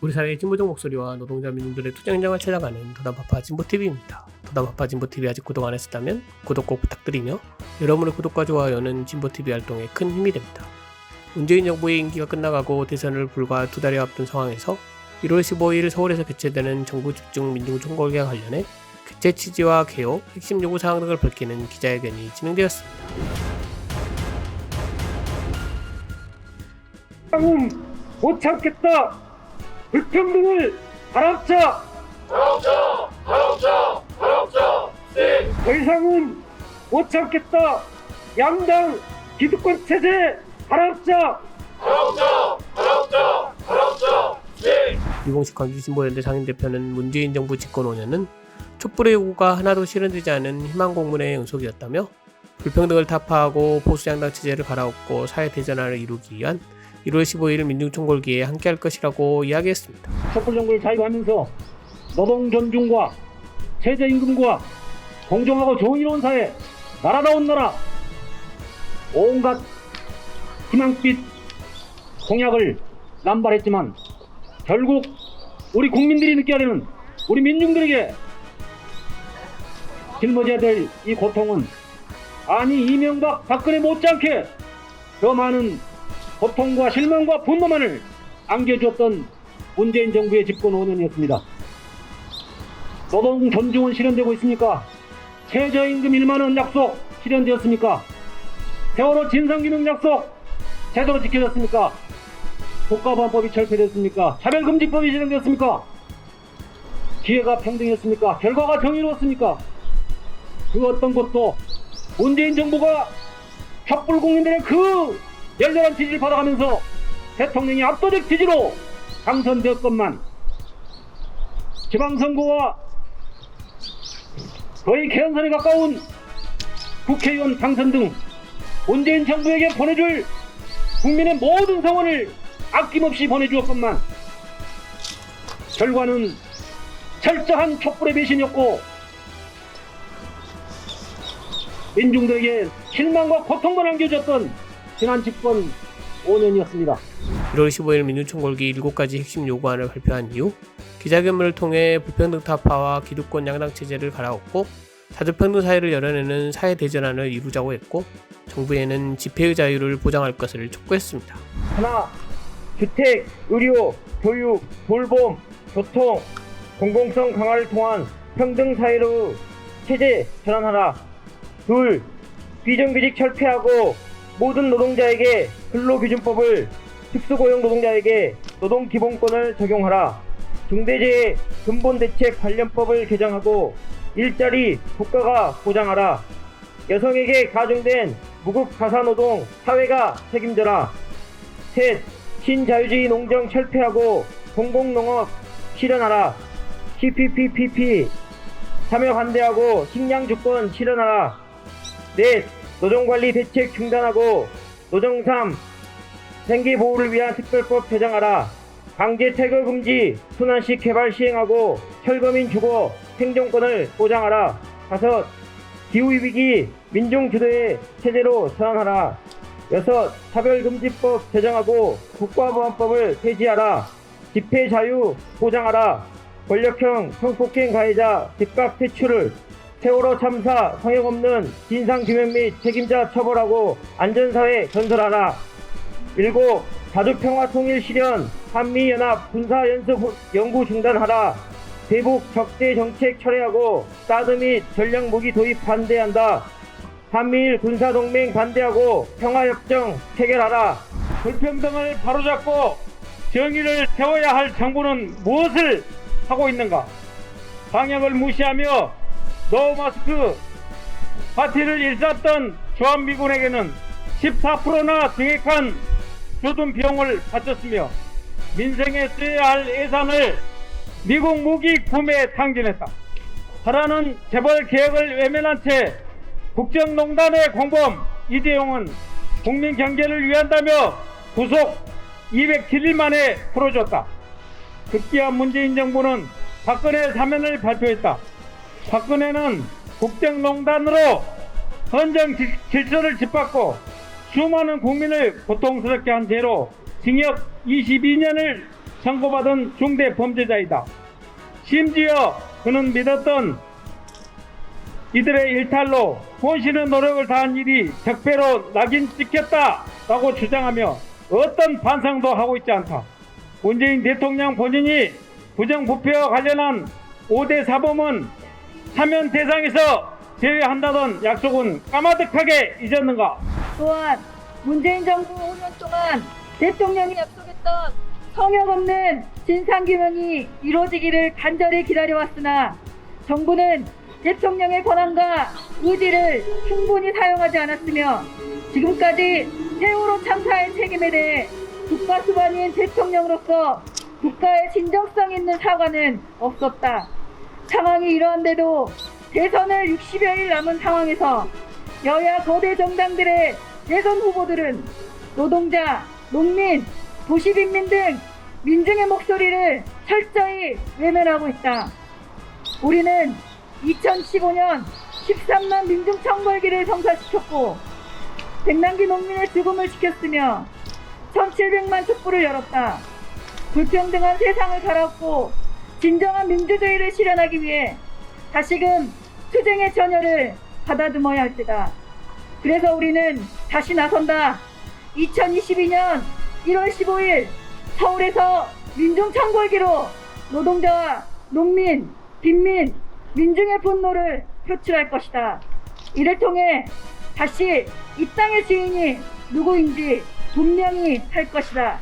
우리 사회의 진보적 목소리와 노동자 민중들의 투쟁 현장을 찾아가는 더담파파 진보TV입니다. 더담파파 진보TV 아직 구독 안 하셨다면 구독 꼭 부탁드리며 여러분의 구독과 좋아요는 진보TV 활동에 큰 힘이 됩니다. 문재인 정부의 임기가 끝나가고 대선을 불과 2달여 앞둔 상황에서 1월 15일 서울에서 개최되는 정부 집중 민중총궐기와 관련해 개최 취지와 개요, 핵심 요구 사항 등을 밝히는 기자회견이 진행되었습니다. 못 참겠다. 불평등을 바람차. 더 이상은 못 참겠다. 양당 기득권 체제 바람차. 유봉식 광주진보연대 상임대표는 문재인 정부 집권 5년은 촛불의 요구가 하나도 실현되지 않은 희망 공문의 연속이었다며 불평등을 타파하고 보수 양당 체제를 갈아엎고 사회 대전환을 이루기 위한 1월 15일 민중총궐기에 함께할 것이라고 이야기했습니다. 촛불 정부를 자유하면서 노동 존중과 최저임금과 공정하고 정의로운 사회, 나라다운 나라, 온갖 희망빛 공약을 남발했지만 결국 우리 국민들이 느껴야 되는, 우리 민중들에게 짊어져야 될 이 고통은 아니 이명박 박근혜 못지않게 더 많은 고통과 실망과 분노만을 안겨주었던 문재인 정부의 집권 5년이었습니다. 노동 존중은 실현되고 있습니까? 최저임금 1만원 약속 실현되었습니까? 세월호 진상규명 약속 제대로 지켜졌습니까? 국가보안법이 철폐됐습니까? 차별금지법이 실현되었습니까? 기회가 평등했습니까? 결과가 정의로웠습니까? 그 어떤 것도 문재인 정부가 촛불 국민들의 그 열렬한 지지를 받아가면서 대통령이 압도적 지지로 당선되었건만 지방선거와 거의 개헌선에 가까운 국회의원 당선 등 문재인 정부에게 보내줄 국민의 모든 성원을 아낌없이 보내주었건만 결과는 철저한 촛불의 배신이었고 민중들에게 실망과 고통만 안겨줬던 지난 집권 5년이었습니다. 1월 15일 민중총궐기 7가지 핵심 요구안을 발표한 이후 기자회견을 통해 불평등 타파와 기득권 양당 체제를 갈아엎고 사회평등 사회를 열어내는 사회 대전환을 이루자고 했고 정부에는 집회의 자유를 보장할 것을 촉구했습니다. 하나, 주택, 의료, 교육, 돌봄, 교통, 공공성 강화를 통한 평등 사회로 체제 전환하라. 둘, 비정규직 철폐하고 모든 노동자에게 근로기준법을 특수고용 노동자에게 노동기본권을 적용하라. 중대재해 근본대책 관련법을 개정하고 일자리 국가가 보장하라. 여성에게 가중된 무급 가사노동 사회가 책임져라. 셋, 신자유주의 농정 철폐하고 공공농업 실현하라. CPPPP 참여 반대하고 식량주권 실현하라. 넷, 노동관리 대책 중단하고 노정3 생계보호를 위한 특별법 제정하라. 강제 퇴거 금지 순환식 개발 시행하고 철거민 주거 생존권을 보장하라. 다섯, 기후위기 민중주도의 체제로 전환하라. 여섯, 차별금지법 제정하고 국가보안법을 폐지하라. 집회자유 보장하라. 권력형 성폭행 가해자 즉각 퇴출을, 세월호 참사 성역 없는 진상규명 및 책임자 처벌하고 안전사회 건설하라. 7. 자주평화통일 실현 한미연합 군사연습 연구 중단하라. 대북 적대 정책 철회하고 사드 및 전략무기 도입 반대한다. 한미일 군사동맹 반대하고 평화협정 체결하라. 불평등을 바로잡고 정의를 세워야 할 정부는 무엇을 하고 있는가? 방역을 무시하며 노마스크 파티를 일삼던 주한미군에게는 14%나 증액한 주둔 비용을 바쳤으며 민생에 쓰여야 할 예산을 미국 무기 구매에 탕진했다. 하라는 재벌 개혁을 외면한 채 국정농단의 공범 이재용은 국민 경제를 위한다며 구속 207일 만에 풀어줬다. 급기야 문재인 정부는 박근혜 사면을 발표했다. 박근혜는 국정농단으로 헌정 질서를 짓밟고 수많은 국민을 고통스럽게 한 죄로 징역 22년을 선고받은 중대 범죄자이다. 심지어 그는 믿었던 이들의 일탈로 본신의 노력을 다한 일이 적배로 낙인 찍혔다라고 주장하며 어떤 반성도 하고 있지 않다. 문재인 대통령 본인이 부정부패와 관련한 5대 사범은 사면 대상에서 제외한다던 약속은 까마득하게 잊었는가? 또한 문재인 정부 5년 동안 대통령이 약속했던 성역 없는 진상규명이 이루어지기를 간절히 기다려왔으나 정부는 대통령의 권한과 의지를 충분히 사용하지 않았으며 지금까지 세월호 참사의 책임에 대해 국가수반인 대통령으로서 국가의 진정성 있는 사과는 없었다. 상황이 이러한데도 대선을 60여일 남은 상황에서 여야 거대 정당들의 대선 후보들은 노동자, 농민, 도시빈민 등 민중의 목소리를 철저히 외면하고 있다. 우리는 2015년 13만 민중청벌기를 성사시켰고 백남기 농민의 죽음을 지켰으며 1700만 촛불을 열었다. 불평등한 세상을 갈아엎고 진정한 민주주의를 실현하기 위해 다시금 투쟁의 전열을 가다듬어야 할 때다. 그래서 우리는 다시 나선다. 2022년 1월 15일 서울에서 민중청벌기로 노동자와 농민, 빈민, 민중의 분노를 표출할 것이다. 이를 통해 다시 이 땅의 주인이 누구인지 분명히 할 것이다.